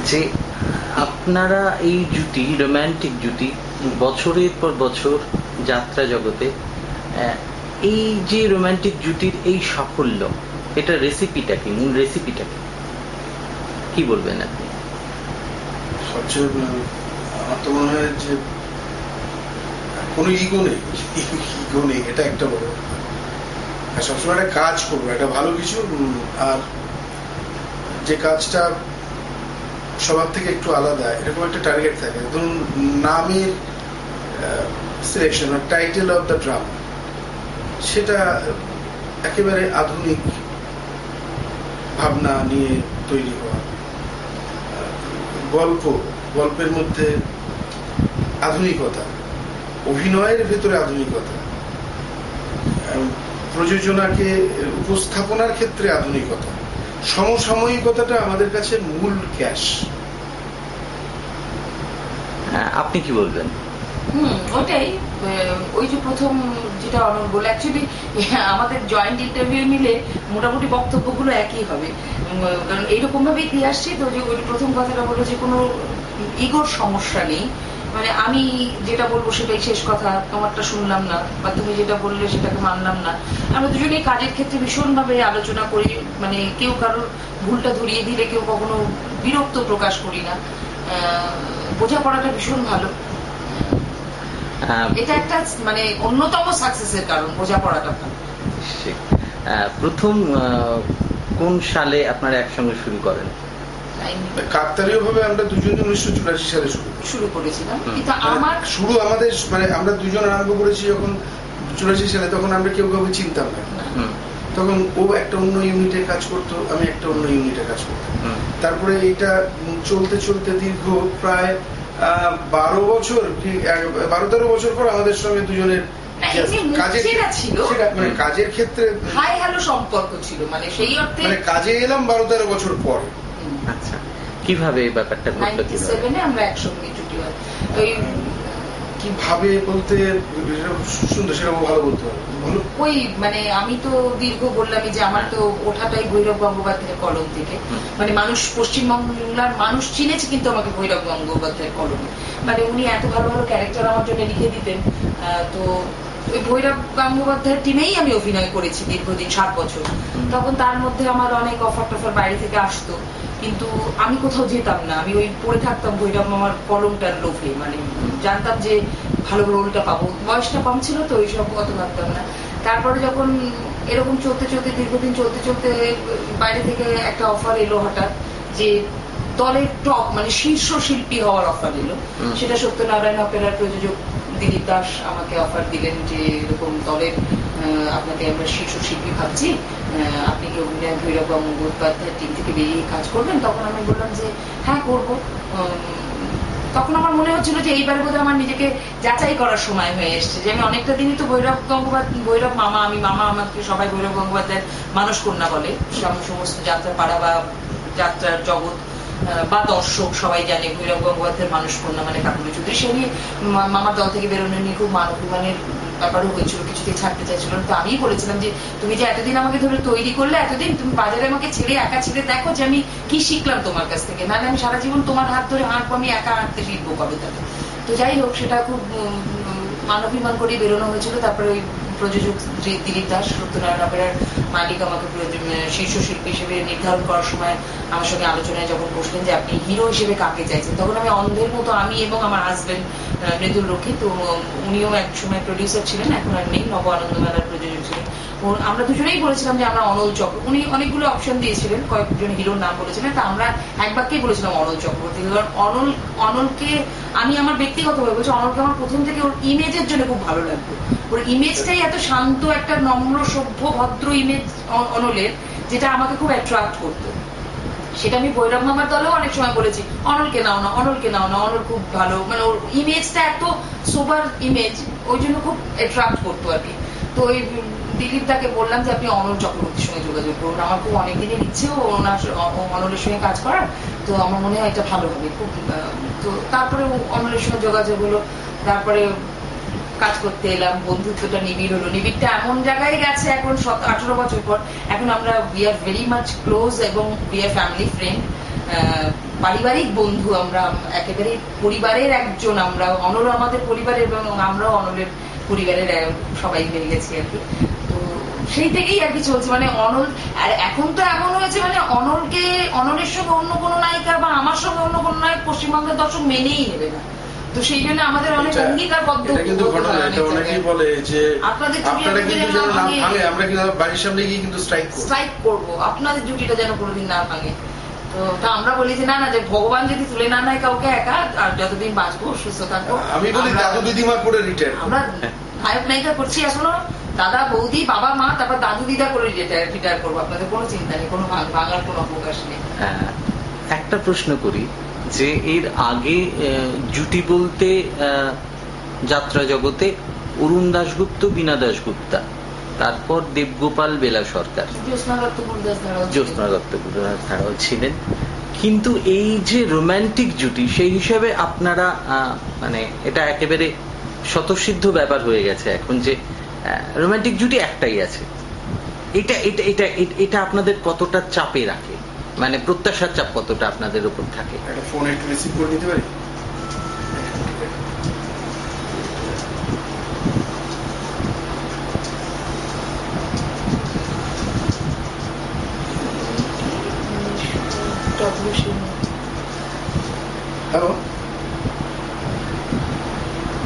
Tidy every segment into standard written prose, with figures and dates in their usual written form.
যে আপনারা এই জুটি, রোম্যান্টিক জুটি, বছরের পর বছর যাত্রা জগতে, এই যে রোম্যান্টিক জুটির এই সাফল্য, এটা রেসিপিটা কি, মূল রেসিপিটা কি বলবেন আপনি? সবচেয়ে আমার তো মনে হয় যে কোনো ইগো নেই, এটা একটা বড়। সবসময় একটা কাজ করবো, একটা ভালো কিছু, আর যে কাজটা সবার থেকে একটু আলাদা, এরকম একটা টার্গেট থাকে। ধরুন নামের selection, title of the drama, সেটা একেবারে আধুনিক ভাবনা নিয়ে তৈরি হওয়া। গল্পের মধ্যে আধুনিকতা, অভিনয়ের ভেতরে আধুনিকতা, প্রযোজনাকে উপস্থাপনার ক্ষেত্রে আধুনিকতা, সমসাময়িকতাটা আমাদের কাছে মূল ক্যাশ। আপনি কি বলবেন? ওটাই, ওই যে প্রথম যেটা অনর বলে, অ্যাকচুয়ালি আমাদের জয়েন্ট ইন্টারভিউ মিলে মোটামুটি বক্তব্যগুলো একই হবে, কারণ এইরকম ভাবেই দিয়ে আসছি। তো যে ওই প্রথম কথাটা বলো যে কোনো ইগোর সমস্যা নেই, মানে আমি যেটা বলবো সেটাই শেষ কথা, তোমারটা শুনলাম না, বা তুমি যেটা বললে সেটাকে মানলাম না। আমরা দুজনেই কাজের ক্ষেত্রে ভীষণ ভাবে আলোচনা করি, মানে কেউ কারোর ভুলটা ধরিয়ে দিলে কেউ কখনো বিরক্ত প্রকাশ করি না, বোঝাপড়াটা ভীষণ ভালো। এটা একটা মানে অন্যতম সাকসেসের কারণ, বোঝাপড়াটা ভালো। প্রথম কোন সালে আপনারা একসঙ্গে শুরু করেন? কাকতালীয় ভাবে আমরা দুজন 1984 সালে শুরু করেছিলাম, কিন্তু শুরু আমাদের মানে আমরা দুজন আরম্ভ করেছি যখন 84 সালে, তখন আমরা কেউ কাউকে চিনতাম না। তখন ও একটা অন্য ইউনিটে কাজ করতো, আমি একটা অন্য ইউনিটে কাজ করতাম। তারপরে এটা চলতে চলতে দীর্ঘ প্রায় 12 বছর, 12-13 বছর পর আমাদের সঙ্গে দুজনের কাজের ক্ষেত্রে হাই হ্যালো সম্পর্ক ছিল, মানে সেই অর্থে মানে কাজে এলাম 12-13 বছর পর। আচ্ছা, কিভাবে এই ব্যাপারটা ঘটলো? 97-এ আমরা একসঙ্গে জুটি হয়। ওই কিভাবে বলতে সুন্দর, সেরকম ভালো বলতে হবে। ওই মানে আমি তো দীর্ঘ বললামই যে আমার তো ওঠাটাই ভৈরব গঙ্গোপাধ্যায়ের কলম থেকে, মানে মানুষ পশ্চিমবাংলার মানুষ চিনেছে কিন্তু আমাকে ভৈরব গঙ্গোপাধ্যায়ের কলমে, মানে উনি এত ভালো ভালো ক্যারেক্টার আমার জন্য লিখে দিতেন। তো ওই ভৈরব গঙ্গোপাধ্যায়ের টিমেই আমি অভিনয় করেছি দীর্ঘদিন, 7 বছর। তখন তার মধ্যে আমার অনেক অফার টফার বাইরে থেকে আসতো, কিন্তু আমি কোথাও যেতাম না, আমি ওই পড়ে থাকতাম ভৈরব মামার কলমটার লোভে, মানে জানতাম যে ভালো রোলটা পাবো, বয়সটা কম ছিল তো ওই সব অত ভাবতাম না। তারপরে যখন এরকম চলতে চলতে দীর্ঘদিন চলতে চলতে বাইরে থেকে একটা অফার এলো হঠাৎ, যে দলের টপ মানে শীর্ষ শিল্পী হওয়ার অফার এলো। সেটা সত্যনারায়ণ অপেরার প্রযোজক দিলীপ দাস আমাকে অফার দিলেন যে এরকম দলের আপনাকে আমরা শীর্ষ শিল্পী ভাবছি, আপনি কি অভিনয় ভৈরব গঙ্গোপাধ্যায়ের টিম থেকে বেরিয়ে কাজ করবেন? তখন আমি বললাম যে হ্যাঁ করবো। তখন আমার মনে হচ্ছিল যে এইবার বোধহয় আমার নিজেকে যাচাই করার সময় হয়ে এসছে, যে আমি অনেকটা দিনই তো ভৈরব মামা, আমি মামা, আমাকে সবাই ভৈরব গঙ্গোপাধ্যায়ের মানুষ কন্যা বলে, সমস্ত যাত্রা পাড়া বা যাত্রার জগৎ বা দর্শক সবাই জানে ভৈরব গঙ্গোপাধ্যায়ের মানুষ কন্যা মানে কাকুলি চৌধুরী। সে নিয়ে মামার দল থেকে বেরোনো নিয়ে খুব মান অভিমানের ব্যাপারও হয়েছিল, কিছুতেই ছাড়তে চাইছিল না। তো আমিই বলেছিলাম যে তুমি যে এতদিন আমাকে ধরে তৈরি করলে, এতদিন তুমি বাজারে আমাকে ছেড়ে একা ছেড়ে দেখো যে আমি কি শিখলাম তোমার কাছ থেকে, নাহলে আমি সারা জীবন তোমার হাত ধরে হাঁটবো, আমি একা হাঁটতে শিখবো কবে তাকে। তো যাই হোক, সেটা খুব মানবিমান করে বেরোনো হয়েছিল। তারপরে ওই প্রযোজক দিলীপ দাস, সত্যনারায়ণ অপেরার মালিক, আমাকে শীর্ষ শিল্পী হিসেবে নির্ধারণ করার সময় আমার সঙ্গে আলোচনায় যখন বসলেন যে আপনি হিরো হিসেবে কাকে চাইছেন, তখন আমি অন্ধের মতো, আমি এবং আমার হাজবেন্ড মৃদুল রক্ষিত, তো উনিও এক সময় প্রডিউসার ছিলেন, এখন আর নেই, নব আনন্দ মেলার প্রযোজক ছিলেন, আমরা দুজনেই বলেছিলাম যে আমরা অনল চক্র, উনি অনেকগুলো অপশন দিয়েছিলেন, কয়েকজন হিরোর নাম বলেছিলেন, তা আমরা এক বাক্যেই বলেছিলাম অনল চক্রবর্তী। অনলকে আমি আমার ব্যক্তিগতভাবে বলছি, অনলকে আমার প্রথম থেকে ওর ইমেজের জন্য খুব ভালো লাগতো। ওর ইমেজটাই এত শান্ত, একটা নম্র সভ্য ভদ্র ইমেজ অনলের, যেটা আমাকে খুব অ্যাট্রাক্ট করতো। সেটা আমি ভৈরব মামার দলেও অনেক সময় বলেছি, অনলকে নাও না, অনলকে নাও না, অনল খুব ভালো, মানে ওর ইমেজটা এত সোবার ইমেজ, ওই জন্য খুব অ্যাট্রাক্ট করতো আর কি। তো ওই দিলীপ দাকে বললাম যে আপনি অনল চক্রবর্তীর সঙ্গে যোগাযোগ করুন, আমার খুব অনেকদিনের ইচ্ছেও অনলের সঙ্গে কাজ করার, তো আমার মনে হয় এটা ভালো হবে খুব। তো তারপরে অনলের সঙ্গে যোগাযোগ হলো, তারপরে কাজ করতে এলাম, বন্ধুত্বটা নিবিড় হলো। নিবিড়টা এমন জায়গায় গেছে এখন 18 বছর পর, এখন আমরা we are very much close এবং উই আর ফ্যামিলি ফ্রেন্ড। পারিবারিক বন্ধু, আমরা একেবারে পরিবারের একজন, আমরা অনল আমাদের পরিবারের এবং আমরাও অনলের পরিবারের সবাই হয়ে গেছি আর কি। তো সেই থেকেই আর কি চলছে, মানে অনল। আর এখন তো এমন হয়েছে মানে অনলকে, অনলের সঙ্গে অন্য কোনো নায়িকা বা আমার সঙ্গে অন্য কোনো নায়ক পশ্চিমবঙ্গের দর্শক মেনেই নেবে না। তো সেই জন্য আমাদের অনেক অঙ্গীকারবদ্ধ। কিন্তু ঘটনা এটা অনেকেই বলে যে আপনারা কিন্তু যেন না ভাঙে, আমরা কিন্তু বাড়ির সামনে গিয়ে কিন্তু স্ট্রাইক করবো, আপনাদের জুটিটা যেন কোনোদিন না ভাঙে। তো আমরা বলি যে না না, যে ভগবান যদি তুলে না নেয় কাউকে একা, আর যতদিন বাঁচবো সুস্থ থাকবো। আমি বলি দাদু দিদিমা করে রিটায়ার, আমরা নায়ক নায়িকা করছি এখনো, দাদা বৌদি বাবা মা, তারপর দাদু দিদা করে রিটায়ার করবো। আপনাদের কোনো চিন্তা নেই, কোনো ভাঙার কোনো অবকাশ নেই। একটা প্রশ্ন করি যে এর আগে জুটি বলতে যাত্রা জগতে অরুণ দাশগুপ্ত, বীণা দাশগুপ্তা, তারপর দেবগোপাল বেলা সরকার, জ্যোৎস্না দত্ত গুরুদাস ধারাও ছিলেন। কিন্তু এই যে রোম্যান্টিক জুটি সেই হিসাবে আপনারা মানে এটা একেবারে স্বতঃসিদ্ধ ব্যাপার হয়ে গেছে এখন যে রোম্যান্টিক জুটি একটাই আছে। এটা এটা এটা এটা আপনাদের কতটা চাপে রাখে, মানে প্রত্যাশার চাপ কতটা আপনাদের উপর থাকে? একটা ফোন একটু রিসিভ করে নিতে পারি? হ্যালো,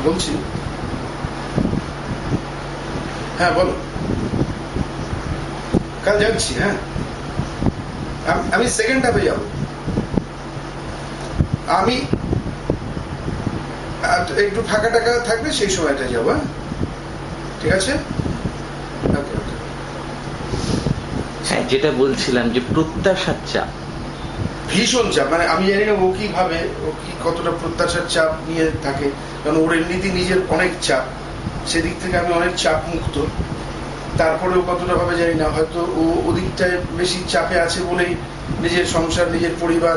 বলছি। হ্যাঁ বলো। কাল যাচ্ছি। হ্যাঁ, আমি সেকেন্ড হাফে যাব। আমি একটু ফাঁকা টাকা থাকবে সেই সময়টা যাবো। হ্যাঁ, ঠিক আছে। হ্যাঁ, যেটা বলছিলাম যে প্রত্যাশার চাপ, ভীষণ চাপ। মানে আমি জানি না ও কি ভাবে, ও কি কতটা প্রত্যাশার চাপ নিয়ে থাকে, কারণ ওর এমনিতে নিজের অনেক চাপ, সেদিক থেকে আমি অনেক চাপ মুক্ত। তারপরেও কতটা ভাবে জানি না, হয়তো ও ওদিকটায় বেশি চাপে আছে বলেই নিজের সংসার, নিজের পরিবার,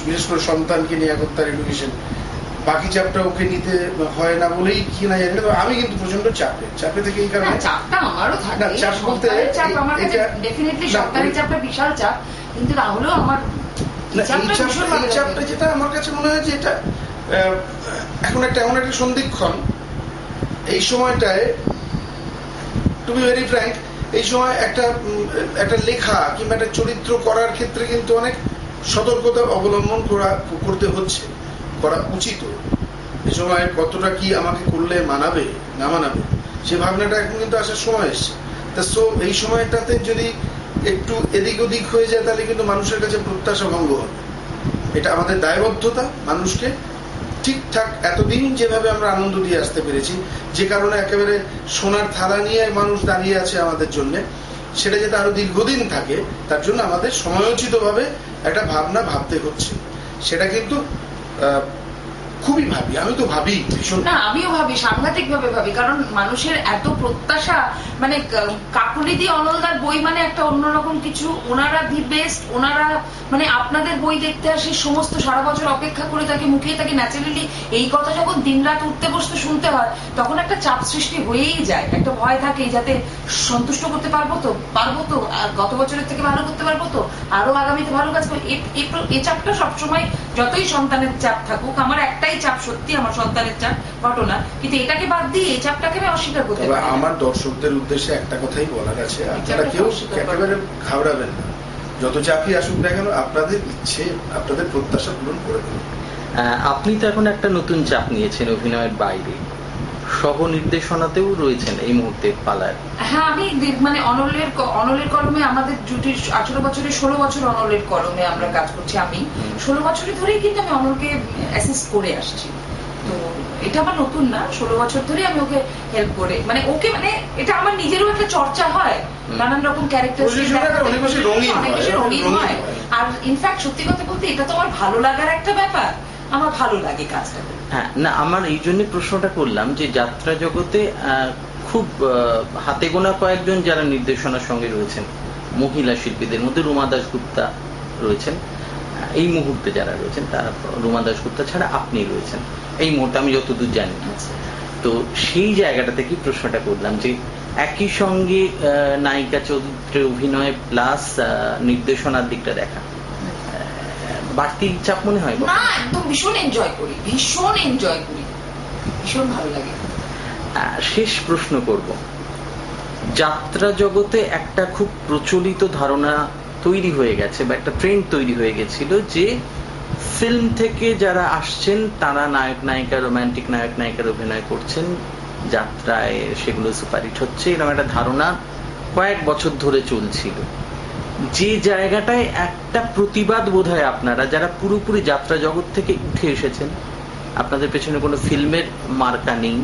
বিশেষ করে সন্তানকে নিয়ে এখন তার এডুকেশন, বাকি চাপটা ওকে নিতে হয় না বলেই কি না জানি না। আমি কিন্তু প্রচন্ড চাপে থেকে এই কারণে। চাপটা আমারও থাকে, চাপ বলতে ডেফিনেটলি সরকারি চাপটা বিশাল চাপ, কিন্তু রাহুলও আমার এই চাপটা যেটা আমার কাছে মনে হয় যে এটা এখন একটা এমন একটা সন্ধিক্ষণ। এই সময়টায় টু বি ভেরি ফ্র্যাঙ্ক, এই সময় একটা লেখা কিংবা একটা চরিত্র করার ক্ষেত্রে কিন্তু অনেক সতর্কতা অবলম্বন করতে হচ্ছে, করা উচিত। এই সময় কতটা কি আমাকে করলে মানাবে না মানাবে সে ভাবনাটা এখন কিন্তু আসার সময় এসছে। সো এই সময়টাতে যদি একটু এদিক ওদিক হয়ে যায় তাহলে কিন্তু মানুষের কাছে প্রত্যাশা ভঙ্গ হবে। এটা আমাদের দায়বদ্ধতা, মানুষকে ঠিকঠাক এতদিন যেভাবে আমরা আনন্দ দিয়ে আসতে পেরেছি, যে কারণে একেবারে সোনার থালা নিয়ে মানুষ দাঁড়িয়ে আছে আমাদের জন্য, সেটা যাতে আরো দীর্ঘদিন থাকে তার জন্য আমাদের সময়োচিত ভাবে একটা ভাবনা ভাবতে হচ্ছে। সেটা কিন্তু খুবই ভাবি, আমি তো ভাবি ভীষণ। না, আমিও ভাবি, সাংঘাতিক ভাবে ভাবি, কারণ মানুষের এত প্রত্যাশা। মানে কাকুলিদি অনলদার বই মানে একটা অন্যরকম কিছু, ওনারা দি বেস্ট, ওনারা মানে আপনাদের বই দেখতে আসি সমস্ত সারা বছর অপেক্ষা করে থাকে, মুখে থাকে ন্যাচারালি এই কথা যখন দিনরাত উঠতে বসতে শুনতে হয় তখন একটা চাপ সৃষ্টি হয়েই যায়, একটা ভয় থাকে যাতে সন্তুষ্ট করতে পারবো তো গত বছরের থেকে ভালো করতে পারবো তো, আরো আগামীতে ভালো কাজ করবো। এই চাপটা সবসময়, যতই সন্তানের চাপ থাকুক, আমার একটাই চাপ, সত্যি আমার সন্তানের চাপ, ঘটনা, কিন্তু এটাকে বাদ দিয়ে এই চাপটাকে আমি অস্বীকার করতে পারি। আমার দর্শকদের উদ্দেশ্যে একটা কথাই বলার আছে, আপনারা কেউ একেবারে ঘাবড়াবেন না, যত চাকরি আসুক না কেন আপনাদের ইচ্ছে, আপনাদের প্রত্যাশা পূরণ করে দেবেন। আপনি তো এখন একটা নতুন চাপ নিয়েছেন অভিনয়ের বাইরে, সহ নির্দেশনাতেও রয়েছেন এই মুহূর্তে পালায়। হ্যাঁ, আমি মানে অনলের কলমে আমাদের জুটির 18 বছরে 16 বছর অনলের কলমে আমরা কাজ করছি। আমি 16 বছরে ধরেই কিন্তু আমি অনলকে অ্যাসিস্ট করে আসছি। তো এটা আমার নতুন না, 16 বছর ধরে আমি ওকে হেল্প করে, মানে ওকে, মানে এটা আমার নিজেরও একটা চর্চা হয়, নানান রকম ক্যারেক্টার অনেক বেশি রঙিন হয়। আর ইনফ্যাক্ট সত্যি কথা বলতে এটা তো আমার ভালো লাগার একটা ব্যাপার, আমার ভালো লাগে কাজটা। হ্যাঁ, না, আমার এই জন্য প্রশ্নটা করলাম যে যাত্রা জগতে খুব হাতে গোনা কয়েকজন যারা নির্দেশনার সঙ্গে রয়েছেন, মহিলা শিল্পীদের মধ্যে রুমা দাশগুপ্তা রয়েছেন এই মুহূর্তে, যারা রয়েছেন তারা রুমা দাশগুপ্তা ছাড়া আপনি রয়েছেন এই মুহূর্তে, আমি যতদূর জানি। তো সেই জায়গাটা থেকে প্রশ্নটা করলাম যে একই সঙ্গে নায়িকা চরিত্রে অভিনয় প্লাস নির্দেশনার দিকটা দেখা, বাড়তি চাপ মনে হয়? না, একদম ভীষণ এনজয় করি, ভীষণ এনজয় করি, ভীষণ ভালো লাগে। শেষ প্রশ্ন করব, যাত্রা জগতে একটা খুব প্রচলিত ধারণা তৈরি হয়ে গেছে বা একটা ট্রেন্ড তৈরি হয়ে গেছিল যে ফিল্ম থেকে যারা আসছেন তারা নায়ক নায়িকা, রোমান্টিক নায়ক নায়িকার অভিনয় করছেন, যাত্রায় সেগুলো সুপারহিট হচ্ছে, এরকম একটা ধারণা কয়েক বছর ধরে চলছিল। যে জায়গাটায় একটা প্রতিবাদ বোধহয় আপনারা যারা পুরোপুরি যাত্রা জগৎ থেকে উঠে এসেছেন, আপনাদের পেছনে কোনো ফিল্মের মার্কা নেই,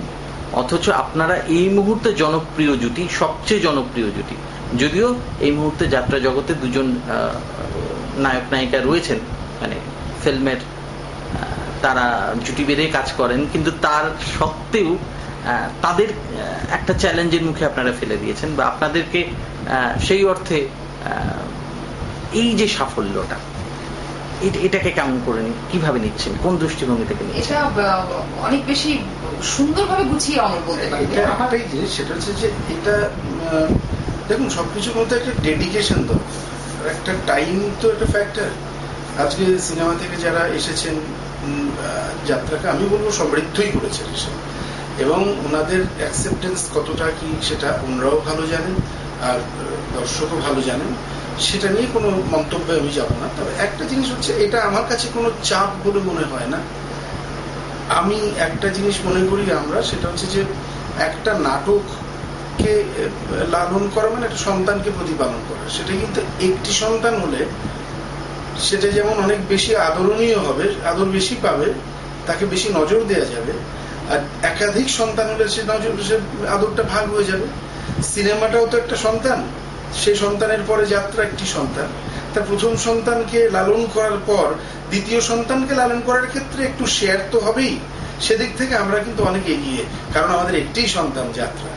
অথচ আপনারা এই মুহূর্তে জনপ্রিয় জুটি, সবচেয়ে জনপ্রিয় জুটি, যদিও এই মুহূর্তে যাত্রা জগতে দুজন নায়ক নায়িকা রয়েছেন, মানে ফিল্মের তারা জুটি বেঁধে কাজ করেন, কিন্তু তার সত্ত্বেও তাদের একটা চ্যালেঞ্জের মুখে আপনারা ফেলে দিয়েছেন, বা আপনাদেরকে সেই অর্থে এই যে সাফল্যটা, এটাকে কেমন করে কিভাবে নিচ্ছেন, কোন দৃষ্টিভঙ্গি থেকে নিচ্ছেন? এটা অনেক বেশি সুন্দরভাবে গুছিয়ে অমর বলতে পারি। একটাই জিনিস, সেটা হচ্ছে যে এটা দেখুন সবকিছুর মধ্যে একটা ডেডিকেশন দরকার, একটা টাইম তো একটা ফ্যাক্টর। আজকে সিনেমা থেকে যারা এসেছেন যাত্রাকে আমি বলবো সমৃদ্ধই করেছেন এসে, এবং ওনাদের অ্যাকসেপ্টেন্স কতটা কি সেটা ওনারাও ভালো জানেন আর দর্শকও ভালো জানেন, সেটা নিয়ে কোনো মন্তব্যে আমি যাব না। তবে একটা জিনিস হচ্ছে, এটা আমার কাছে কোনো চাপ বলে মনে হয় না। আমি একটা জিনিস মনে করি আমরা, সেটা হচ্ছে যে একটা নাটককে লালন করা মানে একটা সন্তানকে প্রতিপালন করা। সেটা কিন্তু একটি সন্তান হলে সেটা যেমন অনেক বেশি আদরণীয় হবে, আদর বেশি পাবে, তাকে বেশি নজর দেওয়া যাবে, আর একাধিক সন্তান হলে সে আদরটা ভাগ হয়ে যাবে। সিনেমাটাও তো একটা সন্তান, সেই সন্তানের পরে যাত্রা একটি সন্তান, তার প্রথম সন্তানকে লালন করার পর দ্বিতীয় সন্তানকে লালন করার ক্ষেত্রে একটু শেয়ার তো হবেই। সেদিক থেকে আমরা কিন্তু অনেক এগিয়ে, কারণ আমাদের একটি সন্তান যাত্রা।